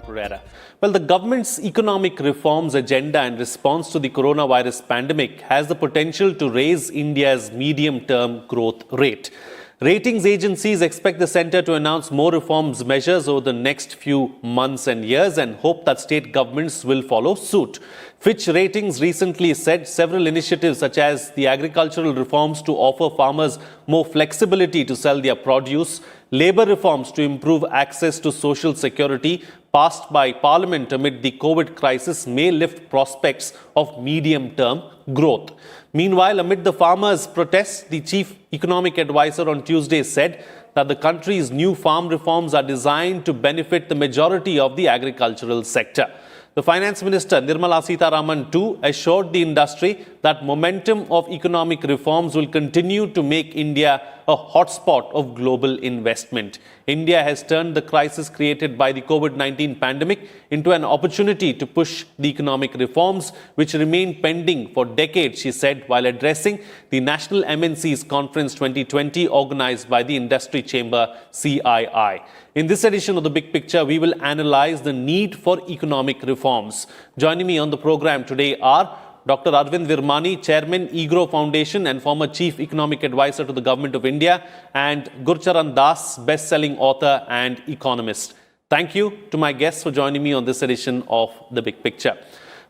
Pereira. Well, the government's economic reforms agenda in response to the coronavirus pandemic has the potential to raise India's medium-term growth rate. Ratings agencies expect the centre to announce more reforms measures over the next few months and years and hope that state governments will follow suit. Fitch Ratings recently said several initiatives such as the agricultural reforms to offer farmers more flexibility to sell their produce, labour reforms to improve access to social security passed by Parliament amid the COVID crisis may lift prospects of medium-term growth. Meanwhile, amid the farmers' protests, the chief economic advisor on Tuesday said that the country's new farm reforms are designed to benefit the majority of the agricultural sector. The Finance Minister, Nirmala Sitharaman, too, assured the industry that momentum of economic reforms will continue to make India a hotspot of global investment. India has turned the crisis created by the COVID-19 pandemic into an opportunity to push the economic reforms which remain pending for decades, she said, while addressing the National MNCs Conference 2020 organized by the Industry Chamber CII. In this edition of The Big Picture, we will analyze the need for economic reforms. Joining me on the program today are Dr. Arvind Virmani, Chairman, EGROW Foundation and former Chief Economic Advisor to the Government of India, and Gurcharan Das, best-selling author and economist. Thank you to my guests for joining me on this edition of The Big Picture.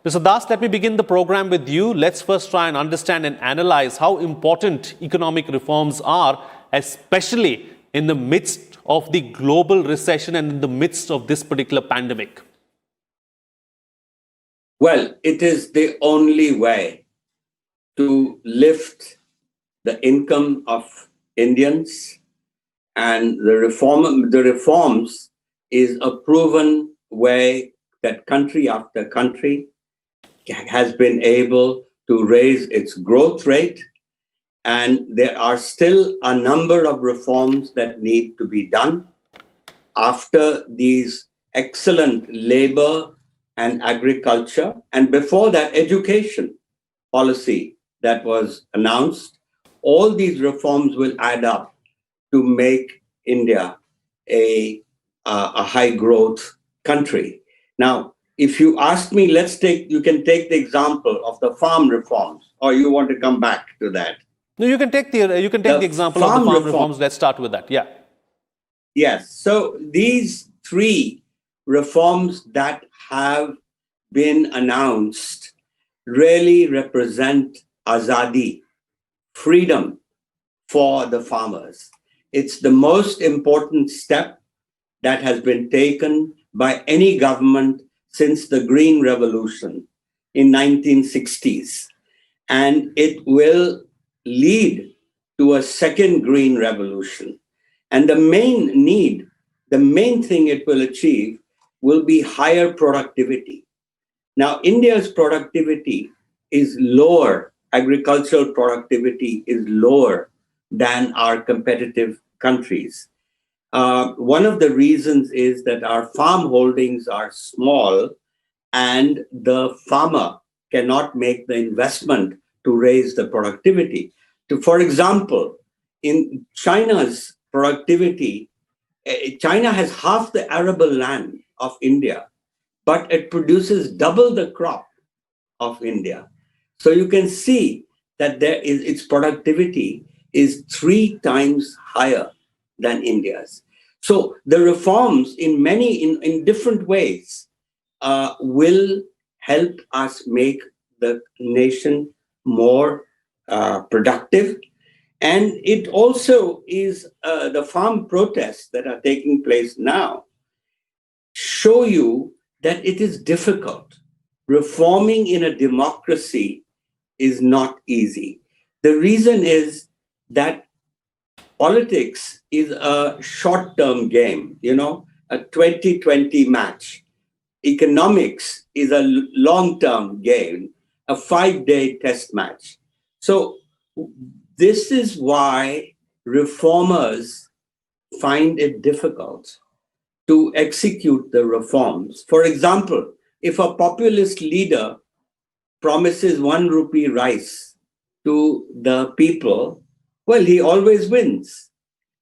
Mr. Das, let me begin the program with you. Let's first try and understand and analyze how important economic reforms are, especially in the midst of the global recession and in the midst of this particular pandemic. Well, it is the only way to lift the income of Indians, and the reforms is a proven way that country after country has been able to raise its growth rate, and there are still a number of reforms that need to be done after these excellent labor and agriculture, and before that, education policy that was announced. All these reforms will add up to make India a high growth country. Now, if you ask me, you can take the example of the farm reforms, or you want to come back to that? No, you can take the example of the farm reforms. Let's start with that. Yeah. Yes. So these three reforms that have been announced really represent azadi, freedom for the farmers. It's the most important step that has been taken by any government since the Green Revolution in 1960s. And it will lead to a second Green Revolution. And the main thing it will achieve will be higher productivity. Now, India's productivity is lower, agricultural productivity is lower than our competitive countries. One of the reasons is that our farm holdings are small and the farmer cannot make the investment to raise the productivity. For example, in China's productivity, China has half the arable land of India, but it produces double the crop of India. So you can see that its productivity is 3 times higher than India's. So the reforms in different ways will help us make the nation more productive. And it also is the farm protests that are taking place now show you that it is difficult. Reforming in a democracy is not easy. The reason is that politics is a short-term game, a 20-20 match. Economics is a long-term game, a 5-day test match. So this is why reformers find it difficult to execute the reforms. For example, if a populist leader promises 1 rupee rice to the people, well, he always wins.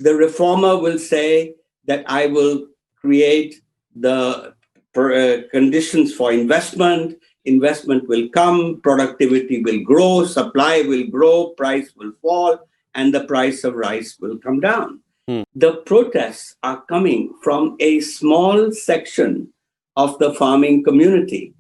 The reformer will say that I will create the conditions for investment. Investment will come, productivity will grow, supply will grow, price will fall, and the price of rice will come down. The protests are coming from a small section of the farming community.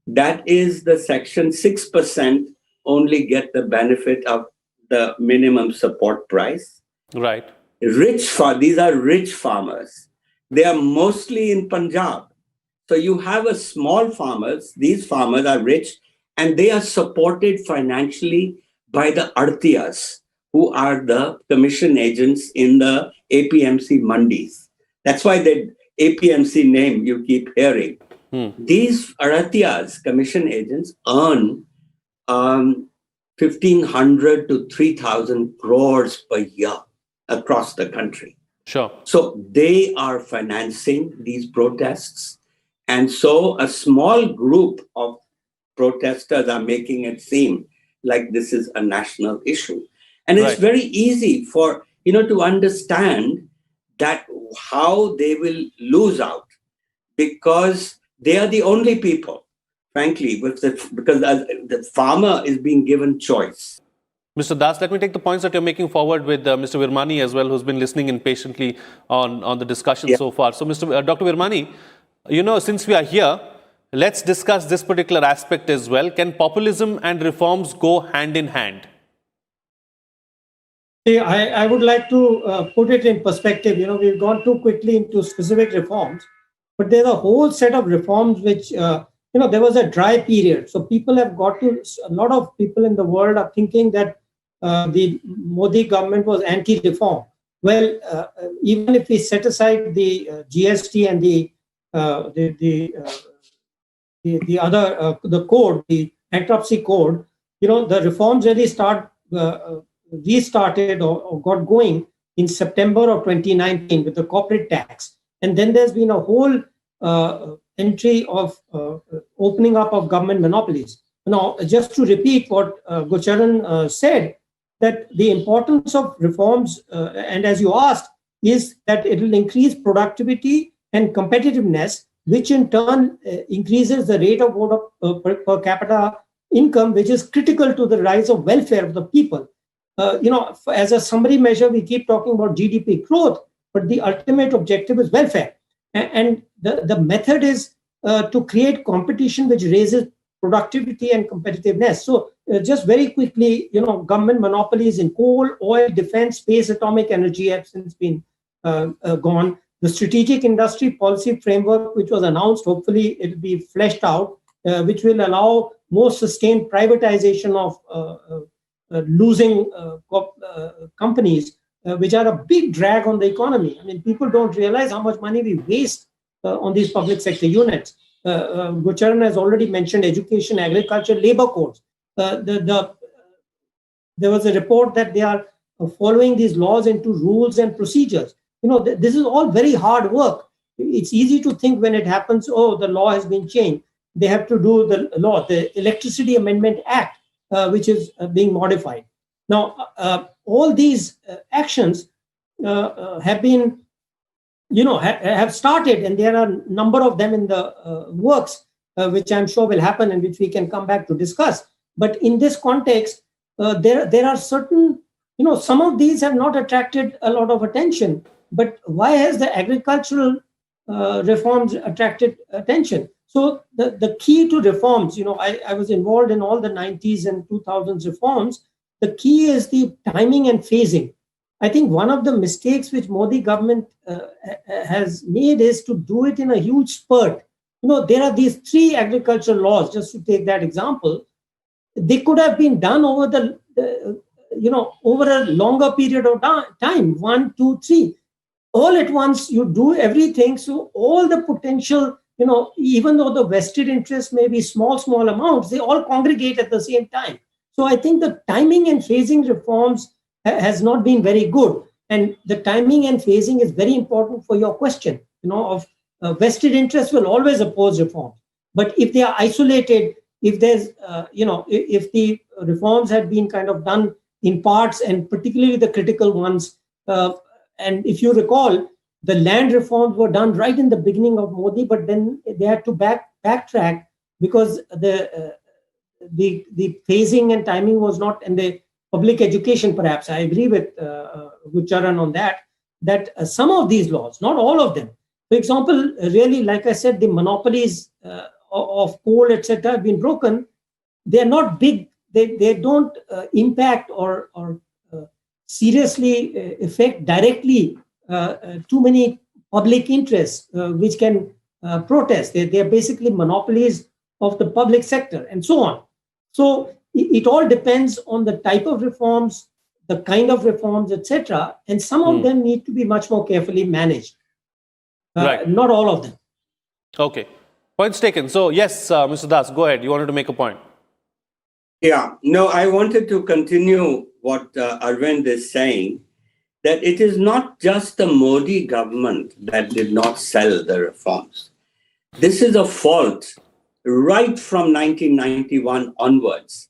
That is the section 6% only get the benefit of the minimum support price. Right. These are rich farmers. They are mostly in Punjab. So you have a small farmers, these farmers are rich, and they are supported financially by the Artiyas, who are the commission agents in the APMC mandis. That's why the APMC name you keep hearing. These Aratiyas, commission agents, earn 1,500 to 3,000 crores per year across the country. Sure. So they are financing these protests. And so a small group of protesters are making it seem like this is a national issue. And it's very easy for, to understand that how they will lose out, because they are the only people, frankly, because the farmer is being given choice. Mr. Das, let me take the points that you're making forward with Mr. Virmani as well, who's been listening in patiently on the discussion so far. So, Dr. Virmani, since we are here, let's discuss this particular aspect as well. Can populism and reforms go hand in hand? I would like to put it in perspective. We've gone too quickly into specific reforms, but there's a whole set of reforms which, there was a dry period. So a lot of people in the world are thinking that the Modi government was anti-reform. Well, even if we set aside the GST and the code, the bankruptcy code, the reforms really restarted or got going in September of 2019 with the corporate tax. And then there's been a whole entry of opening up of government monopolies. Now, just to repeat what Gurcharan said, that the importance of reforms, and as you asked, is that it will increase productivity and competitiveness, which in turn increases the rate of per capita income, which is critical to the rise of welfare of the people. As a summary measure, we keep talking about GDP growth, but the ultimate objective is welfare. And the method is to create competition which raises productivity and competitiveness. So just very quickly, government monopolies in coal, oil, defense, space, atomic energy have since been gone. The strategic industry policy framework, which was announced, hopefully it will be fleshed out, which will allow more sustained privatization of losing companies, which are a big drag on the economy. I mean, people don't realize how much money we waste on these public sector units. Gurcharan has already mentioned education, agriculture, labor codes. There was a report that they are following these laws into rules and procedures. This is all very hard work. It's easy to think when it happens, the law has been changed. They have to do the law, the Electricity Amendment Act, which is being modified. Now, all these actions have been, have started, and there are a number of them in the works, which I'm sure will happen and which we can come back to discuss. But in this context, there are certain, some of these have not attracted a lot of attention. But why has the agricultural reforms attracted attention? So the key to reforms, I was involved in all the 90s and 2000s reforms. The key is the timing and phasing. I think one of the mistakes which Modi government has made is to do it in a huge spurt. There are these 3 agricultural laws, just to take that example. They could have been done over over a longer period of time, 1, 2, 3. All at once, you do everything. So all the potential, even though the vested interest may be small amounts, they all congregate at the same time. So I think the timing and phasing reforms has not been very good. And the timing and phasing is very important for your question, of vested interest will always oppose reform. But if they are isolated, if there's, if the reforms had been kind of done in parts, and particularly the critical ones, and if you recall, the land reforms were done right in the beginning of Modi, but then they had to backtrack because the phasing and timing was not, and the public education, perhaps. I agree with Gucharan on that, some of these laws, not all of them. For example, really, like I said, the monopolies of coal, etc., have been broken. They are not big. They don't impact or seriously affect directly too many public interests which can protest. They are basically monopolies of the public sector and so on. So it all depends on the type of reforms, the kind of reforms, etc. And some of them need to be much more carefully managed. Right. Not all of them. Okay. Points taken. So, yes, Mr. Das, go ahead. You wanted to make a point. Yeah, no, I wanted to continue what Arvind is saying, that it is not just the Modi government that did not sell the reforms. This is a fault right from 1991 onwards.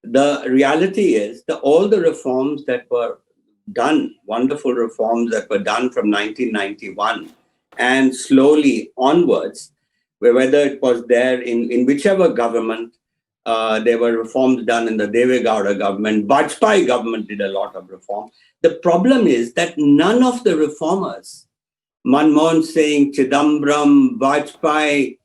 The reality is that all the reforms that were done, wonderful reforms that were done from 1991 and slowly onwards, whether it was there in whichever government, there were reforms done in the Deve Gowda government. Vajpayee government did a lot of reform. The problem is that none of the reformers, Manmohan Singh, Chidambaram, Vajpayee,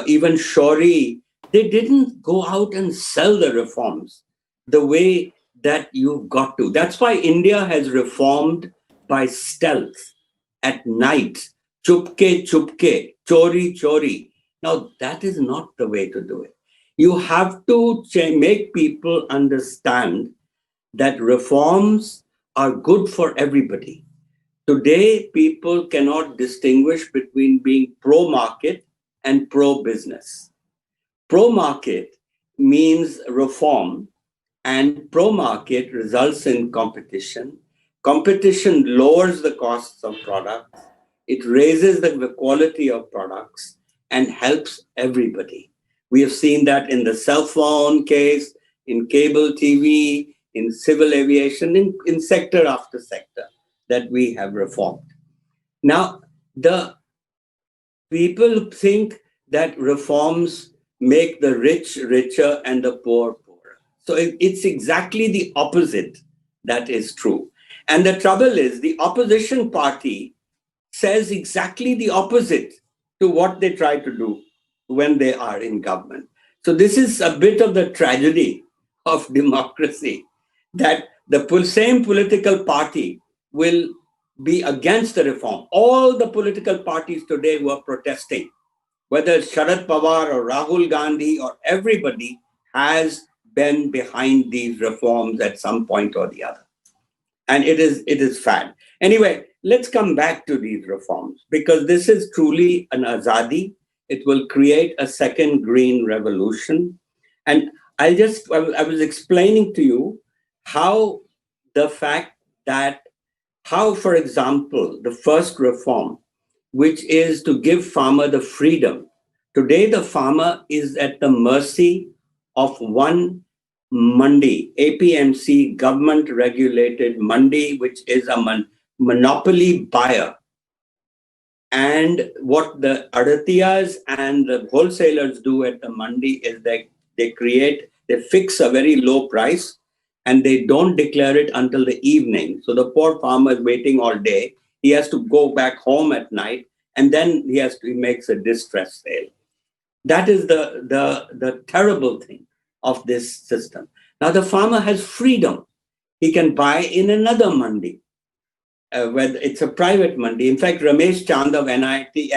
even Shori, they didn't go out and sell the reforms the way that you've got to. That's why India has reformed by stealth, at night, chupke, chupke, chori, chori. Now, that is not the way to do it. You have to make people understand that reforms are good for everybody. Today, people cannot distinguish between being pro-market and pro-business. Pro-market means reform, and pro-market results in competition. Competition lowers the costs of products. It raises the quality of products and helps everybody. We have seen that in the cell phone case, in cable TV, in civil aviation, in sector after sector that we have reformed. Now, the people think that reforms make the rich richer and the poor poorer. So it's exactly the opposite that is true. And the trouble is, the opposition party says exactly the opposite to what they try to do when they are in government. So this is a bit of the tragedy of democracy, that the same political party will be against the reform. All the political parties today who are protesting, whether it's Sharad Pawar or Rahul Gandhi or everybody, has been behind these reforms at some point or the other. And it is fad. Anyway, let's come back to these reforms, because this is truly an azadi. It will create a second green revolution. And I was explaining to you how the fact that, for example, the first reform, which is to give farmer the freedom. Today, the farmer is at the mercy of one mandi, APMC, government-regulated mandi, which is a monopoly buyer. And what the adatiyas and the wholesalers do at the mandi is they fix a very low price, and they don't declare it until the evening. So the poor farmer is waiting all day. He has to go back home at night, and then he makes a distress sale. That is the terrible thing of this system. Now the farmer has freedom. He can buy in another mandi, whether it's a private mandi. In fact, Ramesh Chand of Niti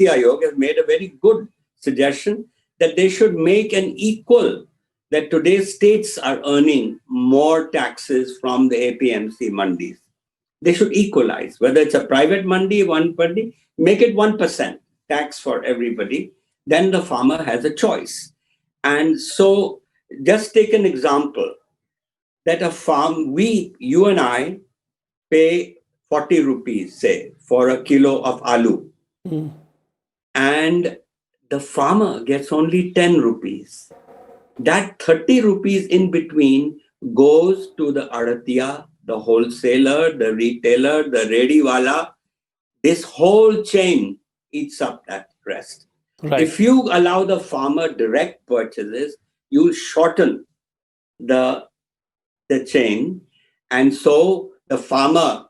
Aayog has made a very good suggestion that they should make an equal, that today's states are earning more taxes from the APMC mandis. They should equalize, whether it's a private mandi, one mandi, make it 1% tax for everybody. Then the farmer has a choice. And so just take an example that a farm, you and I pay 40 rupees, say, for a kilo of aloo. And the farmer gets only 10 rupees. That 30 rupees in between goes to the adatiya, the wholesaler, the retailer, the rediwala, this whole chain eats up that rest. Right. If you allow the farmer direct purchases, you shorten the chain, and so the farmer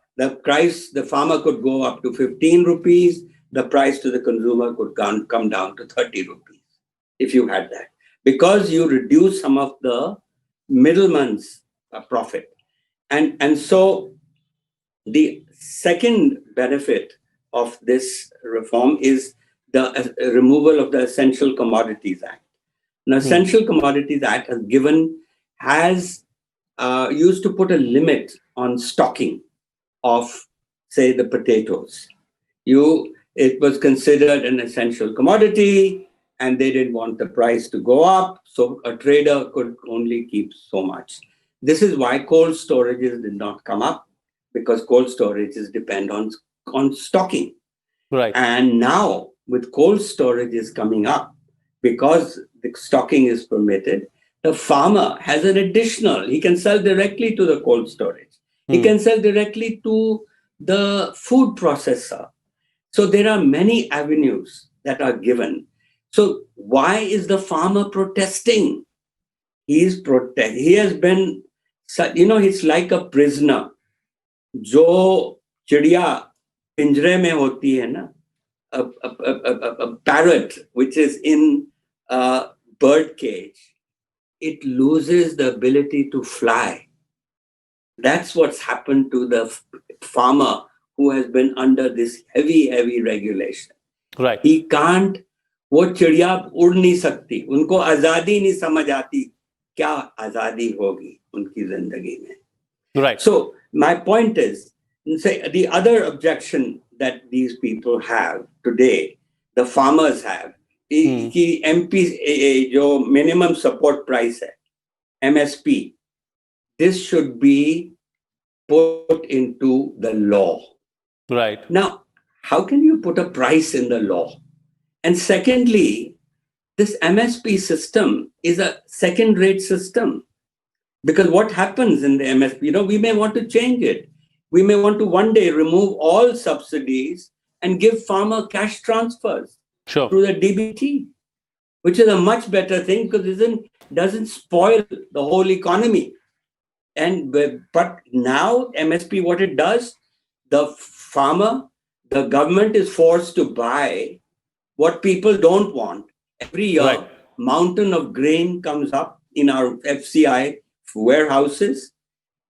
could go up to 15 rupees, the price to the consumer could come down to 30 rupees if you had that, because you reduce some of the middleman's profit. And so the second benefit of this reform is the removal of the Essential Commodities Act. Now, Essential Commodities Act has used to put a limit on stocking of, say, the potatoes. It was considered an essential commodity, and they didn't want the price to go up, so a trader could only keep so much. This is why cold storages did not come up, because cold storages depend on stocking. Right. And now, with cold storages coming up, because the stocking is permitted, the farmer has an additional, he can sell directly to the cold storage. He can sell directly to the food processor. So there are many avenues that are given. So why is the farmer protesting? He has been, he's like a prisoner. जो चिड़िया पिंजरे में होती है ना, a parrot which is in a bird cage, it loses the ability to fly. That's what's happened to the farmer who has been under this heavy regulation. Right. He can't, वो चिड़िया उड़ नहीं सकती, उनको आजादी नहीं समझ आती, क्या आजादी होगी उनकी जिंदगी में. Right. So my point is, say, the other objection that these people have today, the farmers have, कि MP जो minimum support price है, MSP, this should be put into the law. Right. Now, how can you put a price in the law? And secondly, this MSP system is a second-rate system. Because what happens in the MSP, we may want to change it. We may want to one day remove all subsidies and give farmer cash transfers through the DBT, which is a much better thing because it doesn't spoil the whole economy. But now MSP, what it does, the government is forced to buy what people don't want. Every year, mountain of grain comes up in our FCI warehouses,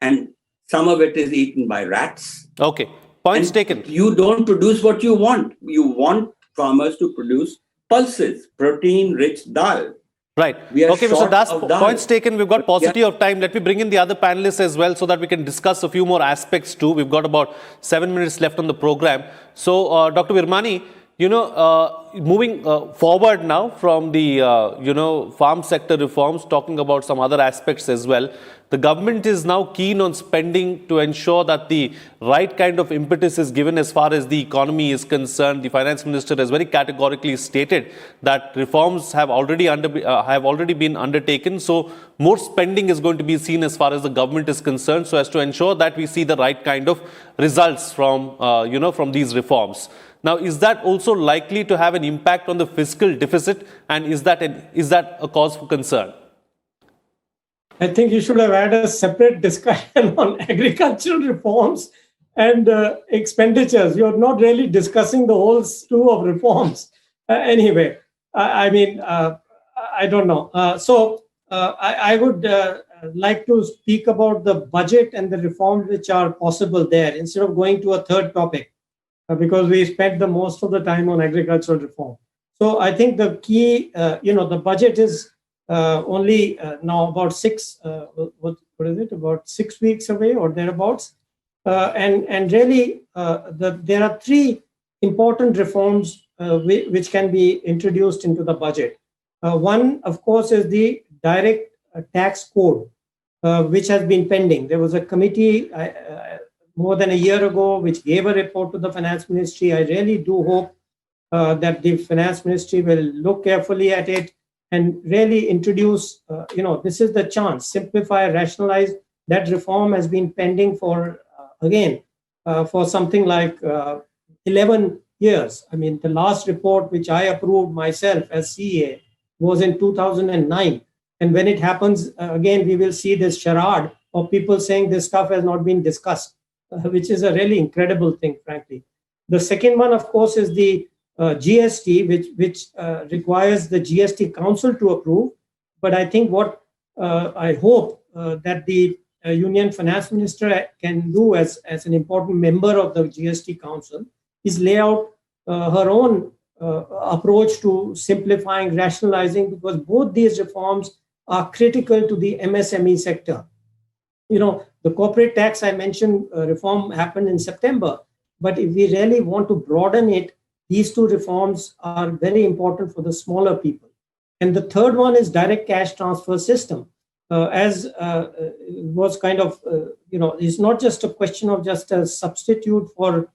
and some of it is eaten by rats. Okay, points taken. You don't produce what you want. You want farmers to produce pulses, protein-rich dal. Right. Okay, Mr. Das, points taken. We've got paucity of time. Let me bring in the other panelists as well so that we can discuss a few more aspects too. We've got about 7 minutes left on the program. So, Dr. Virmani, moving forward now from the, farm sector reforms, talking about some other aspects as well, the government is now keen on spending to ensure that the right kind of impetus is given as far as the economy is concerned. The finance minister has very categorically stated that reforms have already been undertaken. So more spending is going to be seen as far as the government is concerned, so as to ensure that we see the right kind of results from, from these reforms. Now, is that also likely to have an impact on the fiscal deficit, and is that a cause for concern? I think you should have had a separate discussion on agricultural reforms and expenditures. You're not really discussing the whole slew of reforms. Anyway, I don't know. I would like to speak about the budget and the reforms which are possible there instead of going to a third topic, because we spent the most of the time on agricultural reform. So I think the key, the budget is only now about about 6 weeks away or thereabouts. And really, there are three important reforms which can be introduced into the budget. One, of course, is the direct tax code, which has been pending. There was a committee more than a year ago which gave a report to the finance ministry. I really do hope that the finance ministry will look carefully at it and really introduce, this is the chance, simplify, rationalize. That reform has been pending for, for something like 11 years. I mean, the last report which I approved myself as CA was in 2009. And when it happens, again, we will see this charade of people saying this stuff has not been discussed, which is a really incredible thing, frankly. The second one, of course, is the GST, which requires the GST Council to approve. But I think what I hope that the Union Finance Minister can do as an important member of the GST Council is lay out her own approach to simplifying, rationalizing, because both these reforms are critical to the MSME sector. You know, the corporate tax I mentioned reform happened in September, but if we really want to broaden it, these two reforms are very important for the smaller people. And the third one is direct cash transfer system. As was kind of, it's not just a question of just a substitute for,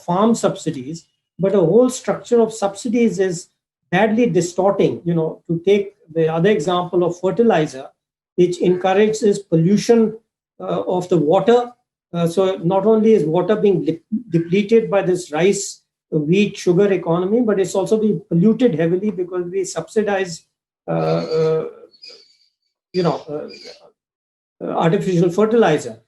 farm subsidies, but a whole structure of subsidies is badly distorting. To take the other example of fertilizer, which encourages pollution of the water. So not only is water being depleted by this rice, wheat, sugar economy, but it's also being polluted heavily because we subsidize, artificial fertilizer.